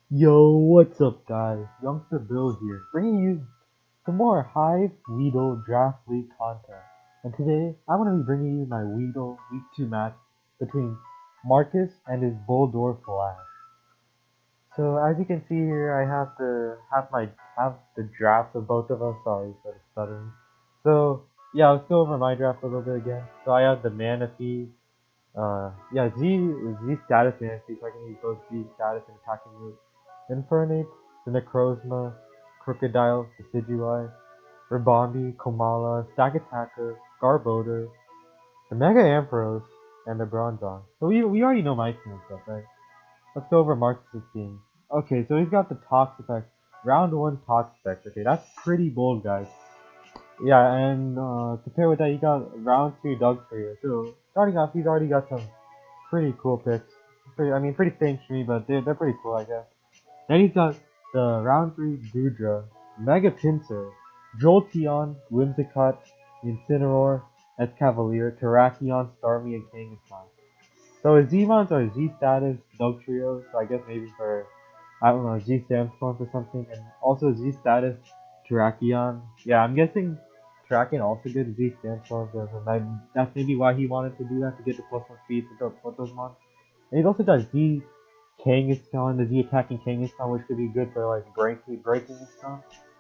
Yo, what's up guys? Youngster Bill here, bringing you some more Hive Weedle Draft League content. And today, I'm going to be bringing you my Weedle Week 2 match between Marcus and his Boldore-Flash. So as you can see here, I have the draft of both of us. Sorry for the stuttering. So yeah, let's go over my draft a little bit again. So I have the Manaphy. Z status Manaphy, so I can use both Z status and attacking move. Infernape, the Necrozma, Crocodile, Decidueye, Ribombee, Komala, Stack Attacker, Garbodor, the Mega Ampharos, and the Bronzong. So we already know my team and stuff, right? Let's go over Marcus' team. Okay, so he's got the Tox effect. Round 1 Tox effect. Okay, that's pretty bold, guys. Yeah, and compare with that, you got round 2 Dugtrio. So starting off, he's already got some pretty cool picks. Pretty faint to me, but they're pretty cool, I guess. Then he's got the round 3 Goodra, Mega Pinsir, Jolteon, Whimsicott, Incineroar, Escavalier, Terrakion, Starmie, and Kangaskhan. So his Z-Mons are Z status Dugtrio, so I guess maybe for, I don't know, Z Sandstorms or something, and also Z status Terrakion. Yeah, I'm guessing Terrakion also did Z Sandstorms, and that's maybe why he wanted to do that, to get the +1 speed to put those mons. And he's also got Z Kangaskhan, the Z attacking Kangaskhan, which could be good for like breaking and stuff.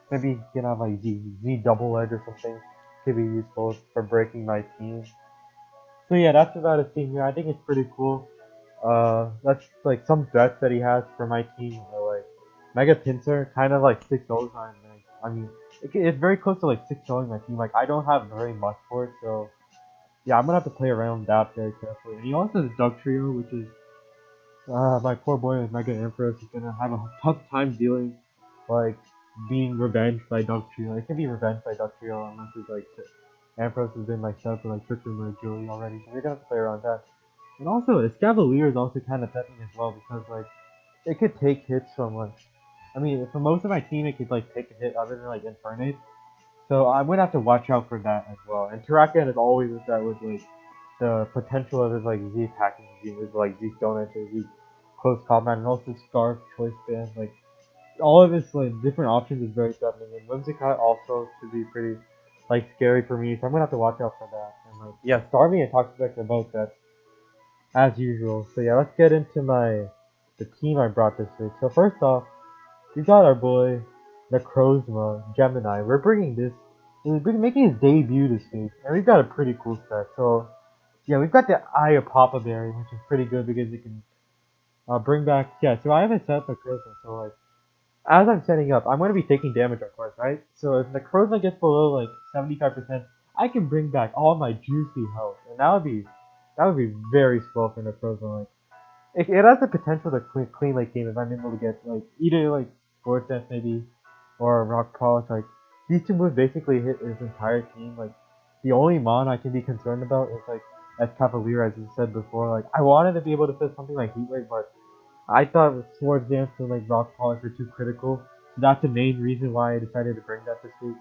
Maybe he can have like Z double edge or something. Could be useful for breaking my team. So yeah, that's about his team here. I think it's pretty cool. That's like some threats that he has for my team are like Mega Pinsir, kind of like 6-0 on like, it's very close to like 6-0 my team. Like I don't have very much for it, so yeah, I'm gonna have to play around with that very carefully. And he also has Dugtrio, which is my poor boy with Mega Ampharos is gonna have a tough time dealing, like, being revenged by Dugtrio. It can be revenged by Dugtrio unless it's like Ampharos has been like set up for like Trick Room or Agility already, so we're gonna have to play around that. And also, Escavalier is also kind of threatening as well because like it could take hits from like, for most of my team it could like take a hit other than like Infernape. So I'm gonna have to watch out for that as well. And Terrakion is always with that with like the potential of his like Z attacking with like Z Stone Edge, Z close combat, and also Scarf, Choice Band. Like all of his like different options is very threatening. And Whimsicott also should be pretty like scary for me, so I'm gonna have to watch out for that. And like yeah, Starmie and Toxic are both that as usual. So yeah, let's get into the team I brought this week. So first off, we got our boy Necrozma Gemini. We're bringing this. He's making his debut this week, and we've got a pretty cool set. So yeah, we've got the Eye of Papa Berry, which is pretty good because it can bring back. Yeah, so I have a set for Necrozma. So like, as I'm setting up, I'm going to be taking damage, of course, right? So if Necrozma gets below like 75%, I can bring back all my juicy health, and that would be very slow for Necrozma. Like, it has the potential to clean like game if I'm able to get like either like Vortex maybe or Rock Polish. Like these two moves basically hit his entire team. Like the only mon I can be concerned about is like as Cavalier, as you said before. Like I wanted to be able to fit something like Heat Wave, but I thought Swords Dance and like Rock Polish were too critical. So that's the main reason why I decided to bring that this week.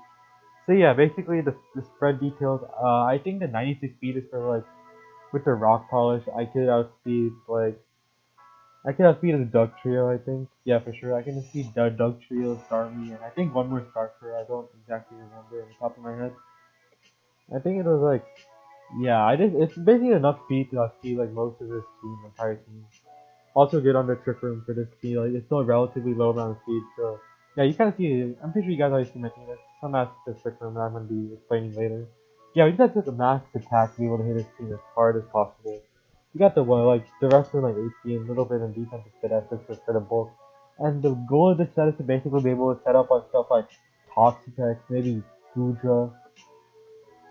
So yeah, basically the spread details. I think the 96 speed is for like with the Rock Polish. I could outspeed the Dugtrio, I think. Yeah, for sure. I can outspeed Dugtrio, Starmie, and I think one more Starter. I don't exactly remember on the top of my head. I think it was like, yeah, it's basically enough speed to outspeed like most of this team, entire team. Also good on the Trick Room for this speed. Like it's still a relatively low amount of speed, so yeah, you kind of see it. I'm pretty sure you guys already seen my team. There's some aspects of Trick Room that I'm going to be explaining later. Yeah, we got to the max attack to be able to hit his team as hard as possible. You got the one like the rest are like HP and a little bit of defensive fit efforts for the bulk. And the goal of this set is to basically be able to set up on stuff like Toxitex, maybe Gudra,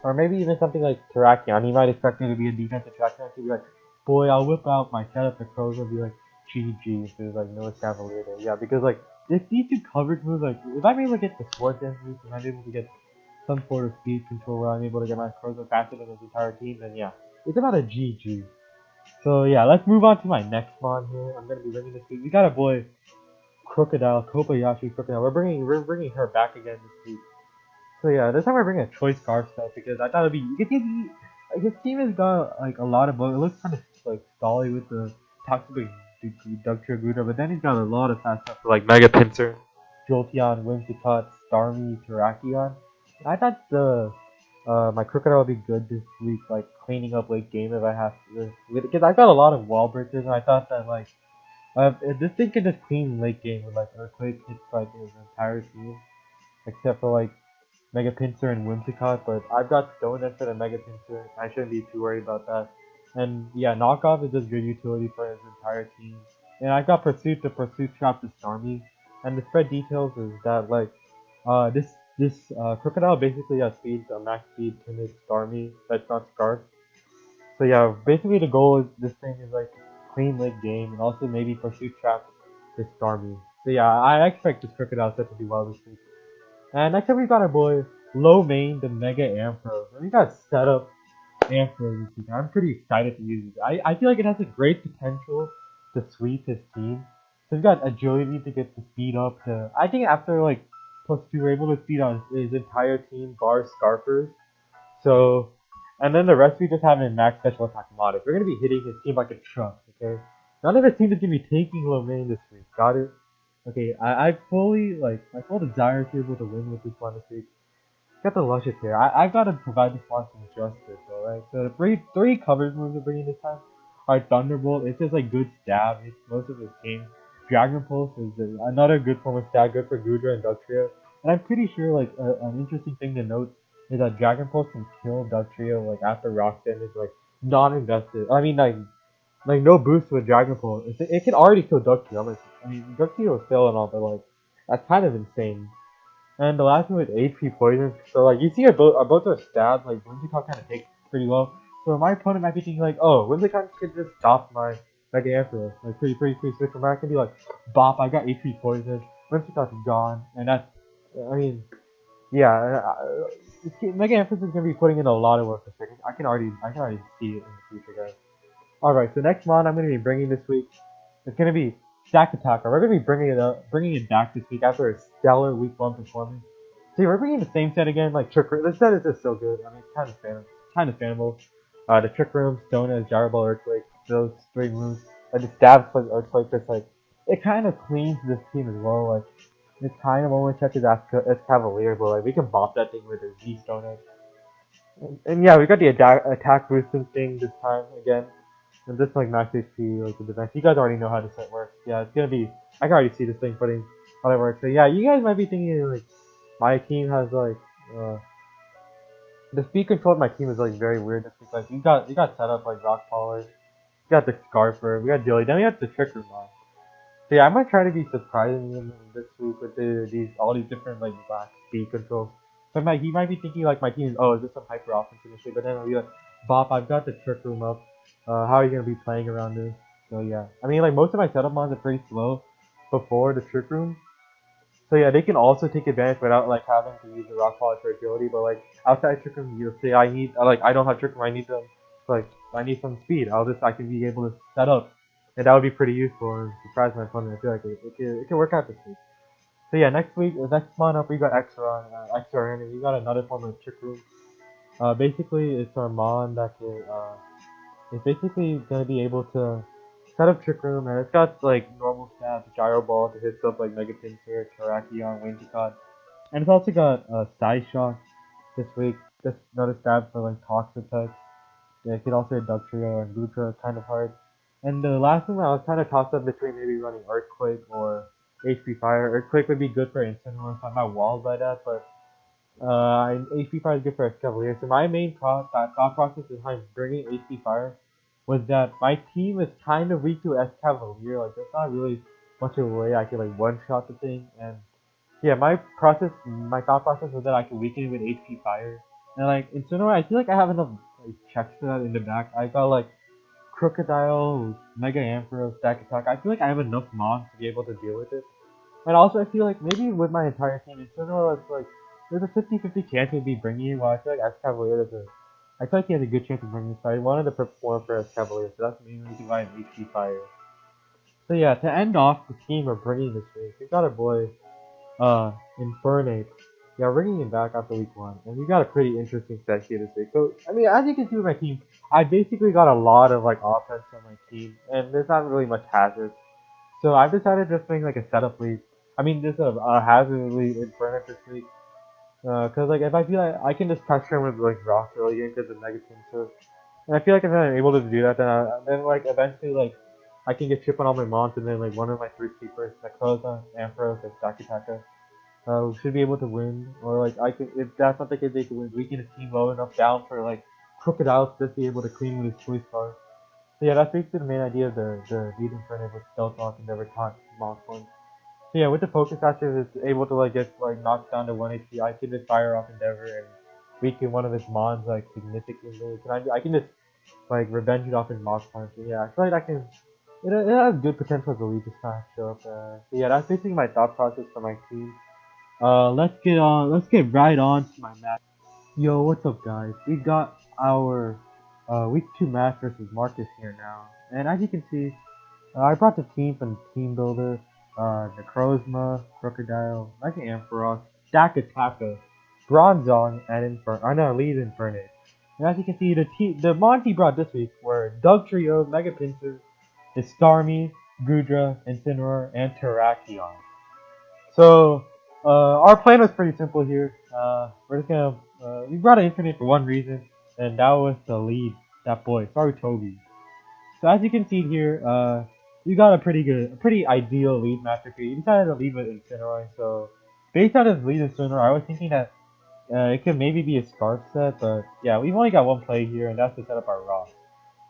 or maybe even something like Terrakion. He might expect me to be a defensive Terrakion. He'd be like, boy, I'll whip out my setup to Crows and be like, GG, if there's like no Cavalier there. Yeah, because like, if these two coverage moves, like, if I'm able to get the Sword Dance moves, and I'm able to get some sort of speed control where I'm able to get my Crows faster than his entire team, then yeah, it's about a GG. So yeah, let's move on to my next mon here. I'm gonna be bringing this week. We got a boy, Crocodile, Kobayashi Crocodile. We're bringing her back again this week. So yeah, this time we're bringing a choice card set because I thought it'd be. His team has got like a lot of. It looks kind of like stally with the toxic Dugtrio, Gudra, but then he's got a lot of fast stuff like Mega Pinsir, Jolteon, Whimsicott, Starmie, Terrakion. I thought the my Crocodile would be good this week, like cleaning up late game if I have to, because I got a lot of wall breakers, and I thought that like this thing can just clean late game with like Earthquake hits like his entire team, except for like Mega Pinsir and Whimsicott, but I've got Stone instead of Mega Pinsir. I shouldn't be too worried about that. And yeah, Knockoff is just good utility for his entire team. And I've got Pursuit to Pursuit Trap to Starmie. And the spread details is that like this Crocodile basically has speed, max speed to his Starmie that's not Scarf. So yeah, basically the goal is this thing is like clean late game and also maybe Pursuit Trap this Starmie. So yeah, I expect this Crocodile set to do well this week. And next up we got our boy Low Main, the Mega Ampro. And we got set up Ampro this week. I'm pretty excited to use it. I feel like it has a great potential to sweep his team. So we've got agility to get the speed up to, I think after like +2 we're able to speed on his entire team bar Scarfers. So, and then the rest we just have in max special attack modded. We're gonna be hitting his team like a truck, okay? None of his team is gonna be taking Low Main this week, got it? Okay, I fully, like, my full desire to be able to win with this one this week. Got the Luscious here. I've got to provide this one some justice, alright? So the three coverage moves we're bringing this time are Thunderbolt. It's just like good stab. It's most of his game. Dragon Pulse is another good form of stab, good for Gudra and Dugtrio. And I'm pretty sure, like, an interesting thing to note is that Dragon Pulse can kill Dugtrio, like, after Rock Damage, like, non-invested. I mean, like no boost with Dragon Pulse. It can already kill Dugtrio. I mean, Dugtrio is still and all, but like that's kind of insane. And the last one with HP poison. So like you see our both are stabbed. Like Whimsicott kind of takes pretty well. So my opponent might be thinking like, oh, Whimsicott could just stop my Mega Ampharos. Like pretty quick. So I can be like, bop, I got HP poison. Whimsicott's gone, and that's. I mean, yeah. Mega Ampharos is gonna be putting in a lot of work this week. I can already see it in the future, guys. Alright, so next mod I'm going to be bringing this week is going to be Stack Attacker. We're going to be bringing it back this week after a stellar week 1 performance. See, we're bringing the same set again, like Trick Room. This set is just so good. I mean, it's kind of fanable. The Trick Room, Stone Edge, Gyro Ball, Earthquake, those 3 moves. And the Stab plus Earthquake, just like, it kind of cleans this team as well. Like, it's kind of only touches as Cavalier, but like, we can bop that thing with a Z Stone Edge. And yeah, we got the attack boosting thing this time again. And just like max HP, like the defense. You guys already know how this set works. Yeah, it's gonna be. I can already see this thing putting how it works. So yeah, you guys might be thinking like, my team has like, the speed control of my team is like very weird this week. Like you got set up like Rock Power, you got the Scarfer, we got Dilly, then we got the Trick Room on. So yeah, I might try to be surprising him this week with all these different like black speed controls. So he might be thinking like my team is, oh, is this some hyper offense initially? But then I'll be like, Bop, I've got the Trick Room up. How are you gonna be playing around this? So yeah, I mean like most of my setup mons are pretty slow before the Trick Room. So yeah, they can also take advantage without like having to use the Rock Polish for agility. But like outside Trick Room, you'll say I don't have Trick Room, I need them. Like I need some speed. I can be able to set up, and that would be pretty useful and surprise my opponent. I feel like it can work out this week. So yeah, next mon up we got Exaron, and we got another form of Trick Room. Basically it's our mon that can it's basically gonna be able to set up Trick Room, and it's got like normal stabs, Gyro Ball to hit stuff like Mega Pinsir, Terrakion, Whimsicott, and it's also got Side Shock this week. Just another stab for like Toxic types. Yeah, it can also hit Dugtrio and Gudra kind of hard. And the last one I was kind of tossed up between maybe running Earthquake or HP Fire. Earthquake would be good for Incineroar, so I'm not walled by that, but HP Fire is good for Cavalier. So my main thought process behind bringing HP Fire was that my team is kind of weak to Cavalier. Like there's not really much of a way I can like one shot the thing. And yeah, my thought process was that I could weaken it with HP Fire. And like Incineroar, I feel like I have enough like checks for that in the back. I got like Crocodile, Mega Ampharos, Stack Attack. I feel like I have enough mons to be able to deal with it. And also I feel like maybe with my entire team, Incineroar was like there's a 50-50 chance he'd be bringing it, while I feel like Cavalier I feel like he has a good chance of bringing it, so I wanted to perform for Cavalier, so that's the main reason why I'm HP Fire. So yeah, to end off the team we're bringing this week, we got our boy, Infernape. Yeah, we're bringing him back after week 1, and we got a pretty interesting set here this week. So, I mean, as you can see with my team, I basically got a lot of like offense on my team, and there's not really much hazard. So I've decided to just make like a setup league. I mean, just a hazard league in Furnace this week. Cause like if I feel like I can just pressure him with like rocks early game because of negative. So and I feel like if I'm able to do that, then like eventually like I can get chip on all my mons, and then like one of my three keepers, Necroza, Ampharos, and Stakataka, should be able to win. Or like I can, if that's not the case, they can win. Weaken a team low enough down for like Crocodiles to just be able to clean with his choice card. So yeah, that's basically the main idea of the lead inferno with Stealth Rock and never taunt Mon points. So yeah, with the focus action, it's able to like get like knocked down to 1 HP. I can just fire off Endeavor and weaken one of his mons like significantly. I can just like revenge it off his Mon points. So yeah, I feel like I can. It has good potential as a lead this matchup. So yeah, that's basically my thought process for my team. Let's get right on to my match. Yo, what's up, guys? We got our week 2 match versus Marcus here now, and as you can see, I brought the team from Team Builder, Necrozma, Crocodile, Mega Ampharos, Stakataka, Bronzong, and Lead Inferno. And as you can see, the Monty brought this week were Dugtrio, Mega Pincers, Starmie, Gudra, Incineroar, and Terrakion. So, our plan was pretty simple here. We're just gonna, we brought an Infinite for one reason, and that was to lead that boy, Toby. So as you can see here, we got a pretty ideal lead matchup here. He decided to lead with Incineroar, so based on his lead Incineroar, I was thinking that it could maybe be a Scarf set, but yeah, we've only got one play here, and that's to set up our Rock.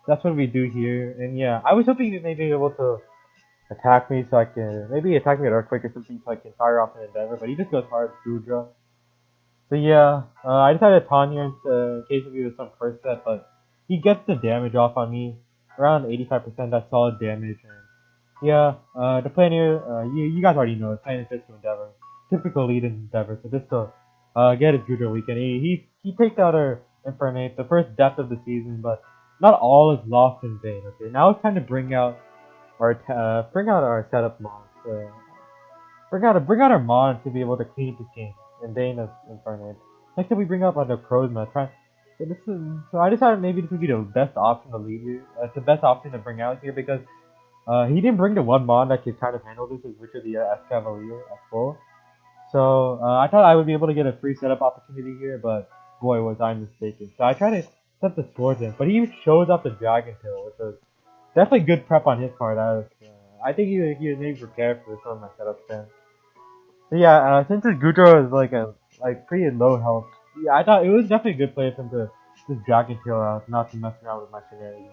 That's what we do here, and yeah, I was hoping to maybe be able to attack me so I can, maybe attack me with Earthquake or something so I can fire off an Endeavor, but he just goes hard Gudra. So yeah, I decided to taunt here in case if he was some first set, but he gets the damage off on me, around 85%, that's solid damage. And yeah, the plan here, you guys already know, the plan is just to Endeavor. Typical lead Endeavor, so just to get his Gudra weekend. He takes out our Infernape, the first death of the season, but not all is lost in vain. Okay, now it's time to bring out our setup mons. Bring out our mons to be able to clean this game in vain of Infernape. Next time we bring up the Crozma. So I decided maybe this would be the best option to lead here. It's the best option to bring out here because he didn't bring the one mon that could kind of handle this, which is the Escavalier at full. So I thought I would be able to get a free setup opportunity here, but boy was I mistaken. So I tried to set the swords in, but he shows up the Dragon Tail, which was definitely good prep on his part. I think he was maybe prepared for some of my setup then. So yeah, since his Gudra is like pretty low health, yeah, I thought it was definitely a good play for him to just Dragon Tail out, not to mess around with my shenanigans.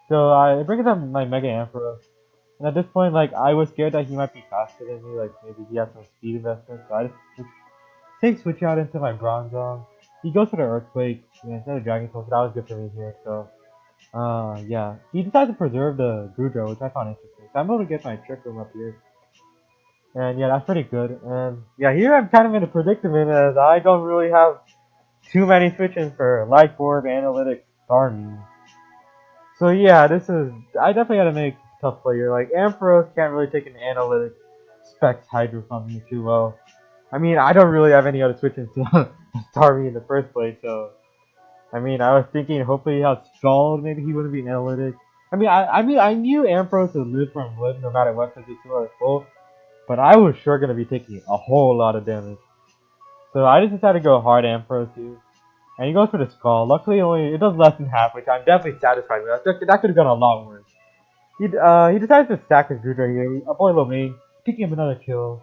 So I bring up my Mega Ampharos. And at this point, like, I was scared that he might be faster than me, like, maybe he has some speed investment, so I just switch out into my Bronzong. He goes for the Earthquake, instead of Dragon Tail, so that was good for me here, so, yeah. He decides to preserve the Gudra, which I found interesting, so I'm able to get my Trick Room up here. And yeah, that's pretty good, and yeah, here I'm kind of in a predicament, as I don't really have too many switches for Light Orb, Analytics, Starmie. So yeah, I definitely gotta make tough player. Like, Ampharos can't really take an Analytics Specs Hydro from me too well. I mean, I don't really have any other switches to Starmie in the first place, so I mean, I was thinking hopefully he had Scald, maybe he wouldn't be an Analytic. I knew Ampharos would live from live no matter what because he's still at full, but I was sure gonna be taking a whole lot of damage. So I just decided to go hard Ampharos here. And he goes for the Skull. Luckily, it does less than half, which I'm definitely satisfied with. That could have gone a lot worse. He decides to stack his Gudra here. Our boy Lomain picking up another kill.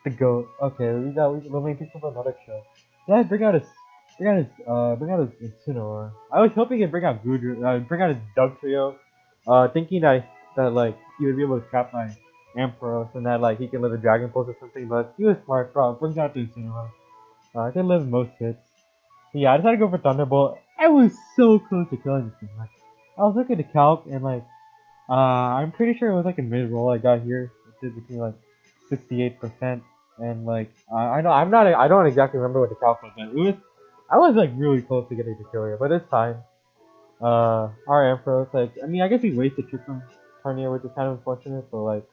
The goat. Okay, Lomain picks up another kill. Yeah, bring out his Incineroar. I was hoping he'd bring out Gudra, bring out his Dugtrio, thinking that like he would be able to trap my Ampharos and that like he can live a Dragon Pulse or something. But he was smart, brings out the Incineroar. I can live most hits. Yeah, I decided to go for Thunderbolt. I was so close to killing this thing. Like, I was looking at the calc and like, I'm pretty sure it was like a mid roll I got here. It did between like 68% and like, I don't exactly remember what the calc was, but I was like really close to getting the kill here, but it's fine. Our Ampharos, like, I mean, I guess we wasted Trick Room turn here, which is kind of unfortunate, but like,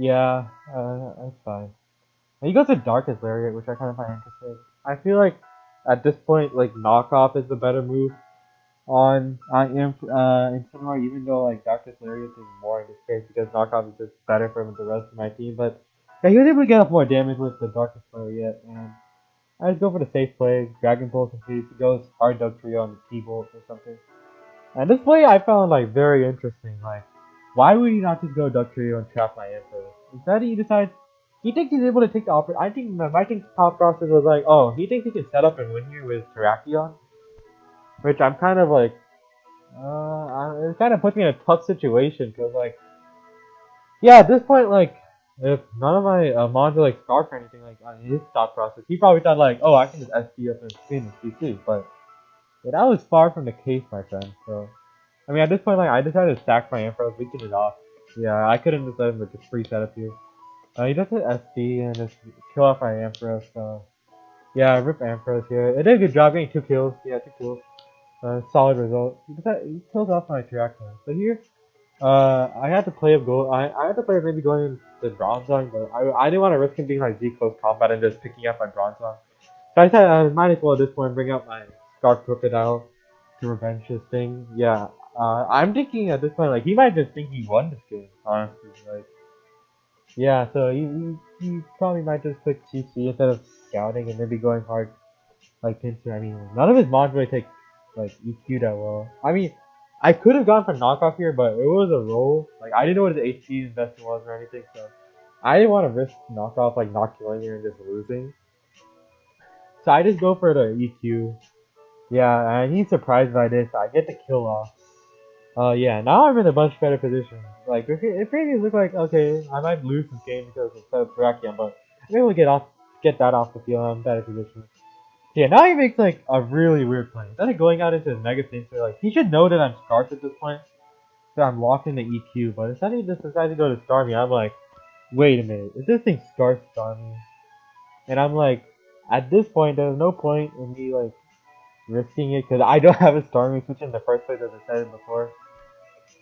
yeah, that's fine. And he goes to Darkest Lariat, which I kind of find interesting. I feel like at this point, like, knockoff is the better move. on Incineroar, even though like Dr. Lariat is more in this case because knockoff is just better for him than the rest of my team. But yeah, he was able to get off more damage with the Dr. Lariat, and I just go for the safe play. Dragon Pulse complete. He goes hard Dug Trio on the T-Bolt or something. And this play I found like very interesting. Like, why would he not just go Dug Trio and trap my Emperor? Instead, he decides he thinks he's able to take the I think my thought process was like, oh, he thinks he can set up and win here with Terrakion, which I'm kind of like, it kind of puts me in a tough situation because like, yeah, at this point like. If none of my mons are like Scarf or anything like on his thought process, he probably thought like, oh, I can just SD up and spin and CC, but yeah, that was far from the case, my friend. So, I mean, at this point, like, I decided to stack my Emperor, weaken it off. Yeah, I couldn't just let him just free set up here. He does hit SD and just kill off my Emperor, so yeah, rip Emperors here. It did a good job getting 2 kills. Yeah, 2 kills. Solid result. He kills off my Terrakion. So here, I had to play up gold. I had to play maybe going the Bronzong, but I didn't want to risk him being like Z close combat and just picking up my Bronzong. So I said I might as well at this point bring out my Scarf Crocodile to revenge this thing. Yeah, I'm thinking at this point like he might just think he won this game. Honestly, like yeah. So he probably might just click CC instead of scouting and maybe going hard like Pincer. I mean, none of his mods really take like EQ that well. I mean, I could have gone for knockoff here, but it was a roll. Like I didn't know what his HP investment was or anything, so I didn't want to risk knockoff like not killing here and just losing. So I just go for the EQ. Yeah, and he's surprised by this. I get the kill off. Yeah, now I'm in a much better position. Like, it previously looked like, okay, I might lose this game because of Terrakion, but I'm able to get that off the field. I'm in a better position. Yeah, now he makes like a really weird play. Instead of going out into the Mega Pincer, like he should know that I'm scarfed at this point, so I'm locked in the EQ. But instead he just decides to go to Starmie. I'm like, wait a minute, is this thing scarf Starmie? And I'm like, at this point, there's no point in me like risking it because I don't have a Starmie switch in the first place, as I said before.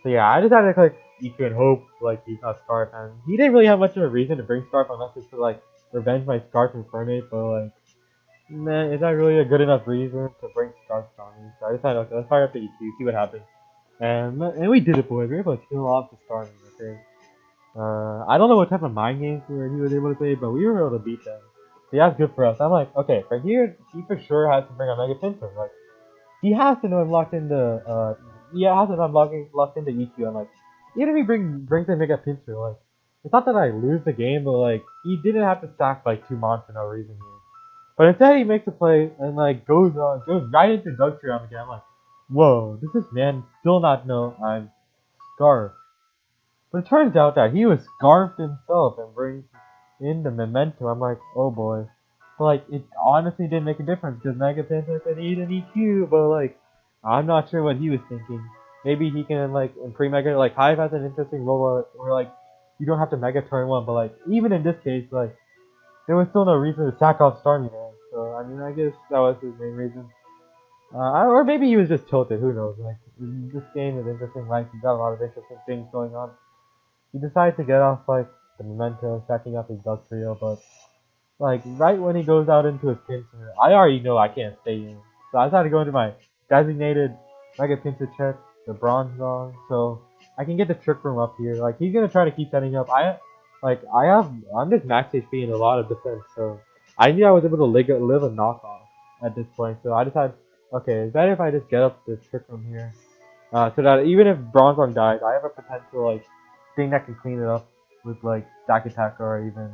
So yeah, I decided to click EQ and hope like he's not Scarf, and he didn't really have much of a reason to bring Scarf unless it's to like revenge my Scarf Infernape, but like. Man, is that really a good enough reason to bring Scarf on me? So I decided, okay, let's fire up the EQ, see what happens. And we did it, boys. We were able to kill off the Starmie, okay? I don't know what type of mind games he was able to play, but we were able to beat them. So yeah, that's good for us. I'm like, okay, from here, he for sure has to bring a Mega Pincer. Like, he has to know I'm locked into, has to know I'm locked into EQ. I'm like, even if he brings a Mega Pincer, like, it's not that I lose the game, but like, he didn't have to sack like 2 mons for no reason here. But instead he makes a play and like goes right into Dug Tree again. I'm like, whoa, does this man still not know I'm scarfed? But it turns out that he was scarfed himself and brings in the memento. I'm like, oh boy. But like, it honestly didn't make a difference because Mega Panther could eat an EQ, but like, I'm not sure what he was thinking. Maybe he can like, in pre-Mega, like Hive has an interesting role where like, you don't have to Mega turn 1, but like, even in this case, like, there was still no reason to sack off Starmie there. So, I mean, I guess that was his main reason. Or maybe he was just tilted, who knows. Like, this game is interesting, like, you got a lot of interesting things going on. He decided to get off, like, the memento, stacking up his Dug Trio, but, like, right when he goes out into his Pincer, I already know I can't stay in. So I decided to go into my designated Mega Pincer check, the Bronzong, so I can get the Trick Room up here. Like, he's gonna try to keep setting up. I'm just max HP and a lot of defense, so I knew I was able to live a knockoff at this point. So I decided, okay, it's better if I just get up the Trick Room here, so that even if Bronzong dies, I have a potential like thing that can clean it up with like Stack Attack or even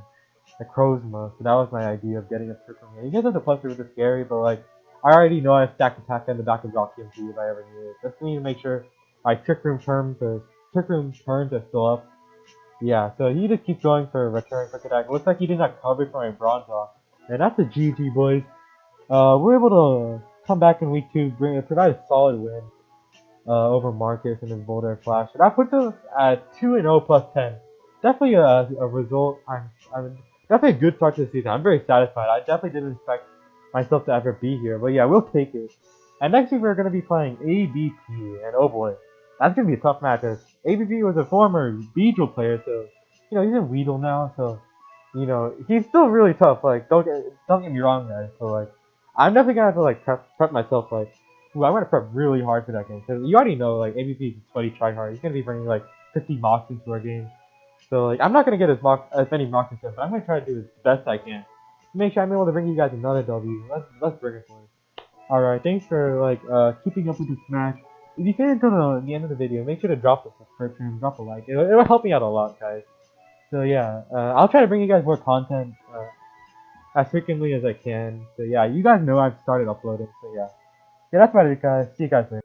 the Krozma. So that was my idea of getting a Trick Room here. You guys have the plus which is scary, but like I already know I have Stack Attack in the back of Rock TMC if I ever need it. Just need to make sure my Trick Room turns are still up. Yeah, so he just keeps going for return quick attack. Looks like he did not cover for my Bronzong. And that's a GG, boys. We're able to come back in week 2, provide a solid win over Marcus and his Boldore-Flash. So that puts us at 2-0 plus 10. Definitely a result. I'm definitely a good start to the season. I'm very satisfied. I definitely didn't expect myself to ever be here, but yeah, we'll take it. And next week we're going to be playing ABP, and oh boy. That's gonna be a tough match. Cause ABP was a former Weedle player, so you know he's in Weedle now. So you know he's still really tough. Like don't get me wrong, guys. So like I'm definitely gonna have to like prep myself. Like Ooh, I'm gonna prep really hard for that game. Cause you already know, like, MVP is sweaty tryhard. He's gonna be bringing like 50 mocks into our game. So like, I'm not gonna get as many mocks into him, but I'm gonna try to do as best I can to make sure I'm able to bring you guys another W. Let's bring it for it. All right, thanks for like keeping up with the Smash. If you stayed until the end of the video, make sure to drop a subscription, drop a like. It'll help me out a lot, guys. So yeah, I'll try to bring you guys more content as frequently as I can. So yeah, you guys know I've started uploading. So yeah, that's about it, guys. See you guys later.